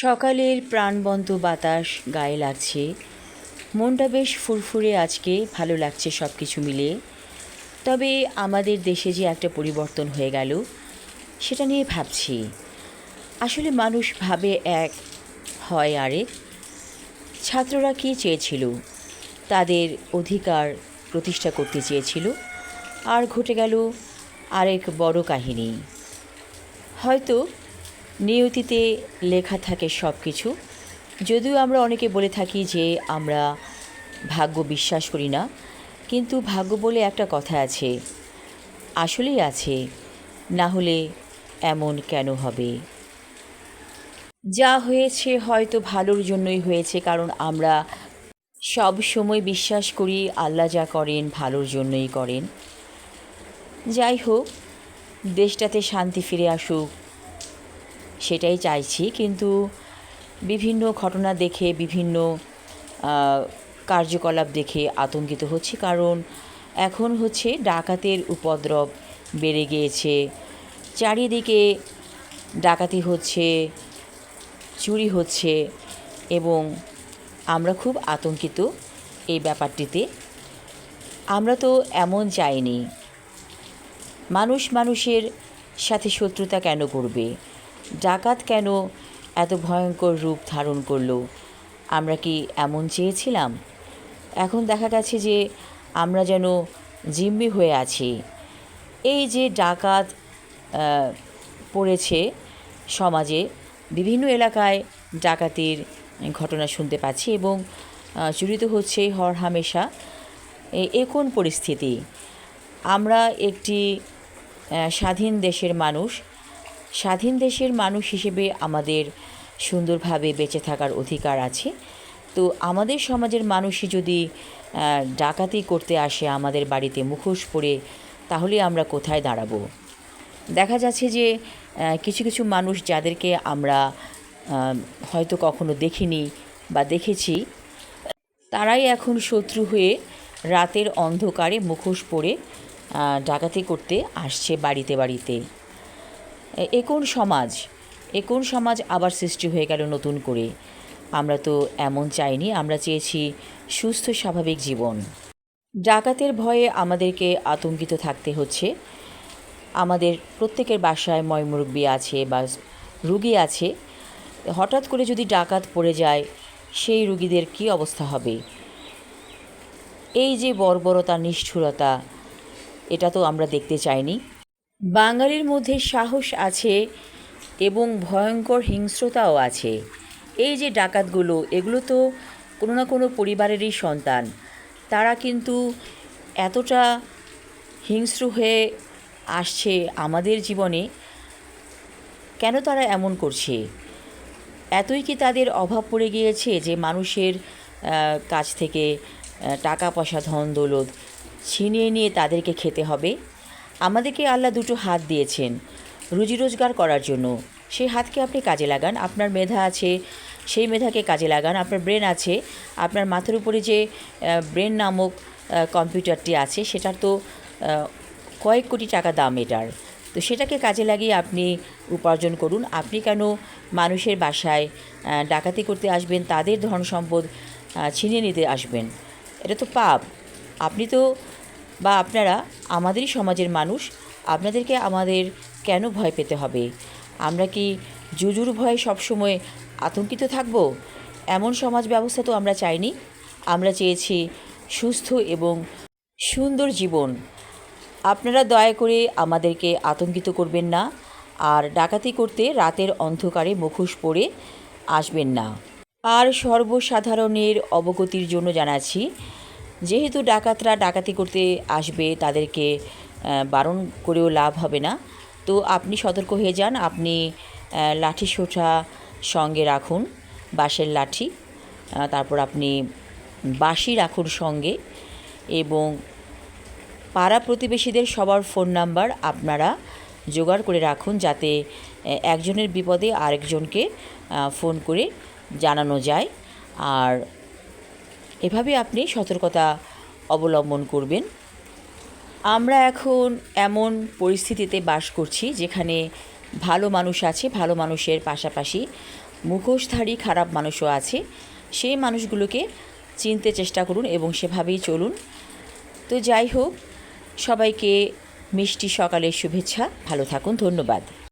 সকালের প্রাণবন্ত বাতাস গায়ে লাগছে। মনটা বেশ ফুরফুরে, আজকে ভালো লাগছে সব কিছু মিলিয়ে। তবে আমাদের দেশে যে একটা পরিবর্তন হয়ে গেল, সেটা নিয়ে ভাবছি। আসলে মানুষ ভাবে এক, হয় আরেক। ছাত্ররা কী চেয়েছিল? তাদের অধিকার প্রতিষ্ঠা করতে চেয়েছিল, আর ঘটে গেল আরেক বড় কাহিনী। হয়তো নিয়তিতে লেখা থাকে সব কিছু, যদিও আমরা অনেকে বলে থাকি যে আমরা ভাগ্য বিশ্বাস করি না, কিন্তু ভাগ্য বলে একটা কথা আছে, আসলেই আছে। না হলে এমন কেন হবে? যা হয়েছে হয়তো ভালোর জন্যই হয়েছে, কারণ আমরা সব সময় বিশ্বাস করি আল্লাহ যা করেন ভালোর জন্যই করেন। যাই হোক, দেশটাতে শান্তি ফিরে আসুক, সেটাই চাইছি। কিন্তু বিভিন্ন ঘটনা দেখে, বিভিন্ন কার্যকলাপ দেখে আতঙ্কিত হচ্ছি, কারণ এখন হচ্ছে ডাকাতের উপদ্রব বেড়ে গিয়েছে। চারিদিকে ডাকাতি হচ্ছে, চুরি হচ্ছে, এবং আমরা খুব আতঙ্কিত এই ব্যাপারটিতে। আমরা তো এমন চাইনি। মানুষ মানুষের সাথে শত্রুতা কেন করবে? ডাকাত কেন এত ভয়ঙ্কর রূপ ধারণ করলো? আমরা কি এমন চেয়েছিলাম? এখন দেখা গেছে যে আমরা যেন জিম্মি হয়ে আছি। এই যে ডাকাত পড়েছে সমাজে, বিভিন্ন এলাকায় ডাকাতির ঘটনা শুনতে পাচ্ছি, এবং চুরি তো হচ্ছেই হরহামেশা। এ কোন পরিস্থিতি? আমরা একটি স্বাধীন দেশের মানুষ। স্বাধীন দেশের মানুষ হিসেবে আমাদের সুন্দরভাবে বেঁচে থাকার অধিকার আছে। তো আমাদের সমাজের মানুষই যদি ডাকাতি করতে আসে আমাদের বাড়িতে মুখোশ পরে, তাহলে আমরা কোথায় দাঁড়াবো? দেখা যাচ্ছে যে কিছু কিছু মানুষ যাদেরকে আমরা হয়তো কখনো দেখিনি বা দেখেছি, তারাই এখন শত্রু হয়ে রাতের অন্ধকারে মুখোশ পরে ডাকাতি করতে আসছে বাড়িতে বাড়িতে। এ কোন সমাজ? এ কোন সমাজ আবার সৃষ্টি হয়ে গেল নতুন করে? আমরা তো এমন চাইনি। আমরা চেয়েছি সুস্থ স্বাভাবিক জীবন। ডাকাতের ভয়ে আমাদেরকে আতঙ্কিত থাকতে হচ্ছে। আমাদের প্রত্যেকের বাসায় ময়মুরব্বি আছে বা রুগী আছে। হঠাৎ করে যদি ডাকাত পড়ে যায়, সেই রুগীদের কী অবস্থা হবে? এই যে বর্বরতা, নিষ্ঠুরতা, এটা তো আমরা দেখতে চাইনি। বাঙালির মধ্যে সাহস আছে এবং ভয়ঙ্কর হিংস্রতাও আছে। এই যে ডাকাতগুলো, এগুলো তো কোনো না কোনো পরিবারেরই সন্তান। তারা কিন্তু এতটা হিংস্র হয়ে আসছে আমাদের জীবনে, কেন তারা এমন করছে? এতই কি তাদের অভাব পড়ে গিয়েছে যে মানুষের কাছ থেকে টাকা পয়সা, ধন দৌলত ছিনিয়ে নিয়ে তাদেরকে খেতে হবে? আমাদেরকে আল্লাহ দুটো হাত দিয়েছেন রুজি রোজগার করার জন্য। সেই হাতকে আপনি কাজে লাগান। আপনার মেধা আছে, সেই মেধাকে কাজে লাগান। আপনার ব্রেন আছে, আপনার মাথার উপরে যে ব্রেন নামক কম্পিউটারটি আছে, সেটার তো কয়েক কোটি টাকা দাম এটার। তো সেটাকে কাজে লাগিয়ে আপনি উপার্জন করুন। আপনি কেন মানুষের বাসায় ডাকাতি করতে আসবেন, তাদের ধন সম্পদ ছিনিয়ে নিতে আসবেন? এটা তো পাপ। আপনি তো বা আপনারা আমাদেরই সমাজের মানুষ। আপনাদেরকে আমাদের কেন ভয় পেতে হবে? আমরা কি জুজুর ভয়ে সবসময় আতঙ্কিত থাকব? এমন সমাজ ব্যবস্থা তো আমরা চাইনি। আমরা চেয়েছি সুস্থ এবং সুন্দর জীবন। আপনারা দয়া করে আমাদেরকে আতঙ্কিত করবেন না, আর ডাকাতি করতে রাতের অন্ধকারে মুখোশ পরে আসবেন না। আর সর্বসাধারণের অবগতির জন্য জানাচ্ছি, যেহেতু ডাকাতরা ডাকাতি করতে আসবে, তাদেরকে বারণ করেও লাভ হবে না। তো আপনি সতর্ক হয়ে যান। আপনি লাঠি সোঁটা সঙ্গে রাখুন, বাঁশের লাঠি। তারপর আপনি বাঁশি রাখুন সঙ্গে, এবং পাড়া প্রতিবেশীদের সবার ফোন নাম্বার আপনারা জোগাড় করে রাখুন, যাতে একজনের বিপদে আরেকজনকে ফোন করে জানানো যায়। আর এভাবে আপনি সতর্কতা অবলম্বন করবেন। আমরা এখন এমন পরিস্থিতিতে বাস করছি যেখানে ভালো মানুষ আছে, ভালো মানুষের পাশাপাশি মুখোশধারী খারাপ মানুষও আছে, সেই মানুষগুলোকে চিনতে চেষ্টা করুন এবং সেভাবেই চলুন। তো যাই হোক, সবাইকে মিষ্টি সকালের শুভেচ্ছা। ভালো থাকুন। ধন্যবাদ।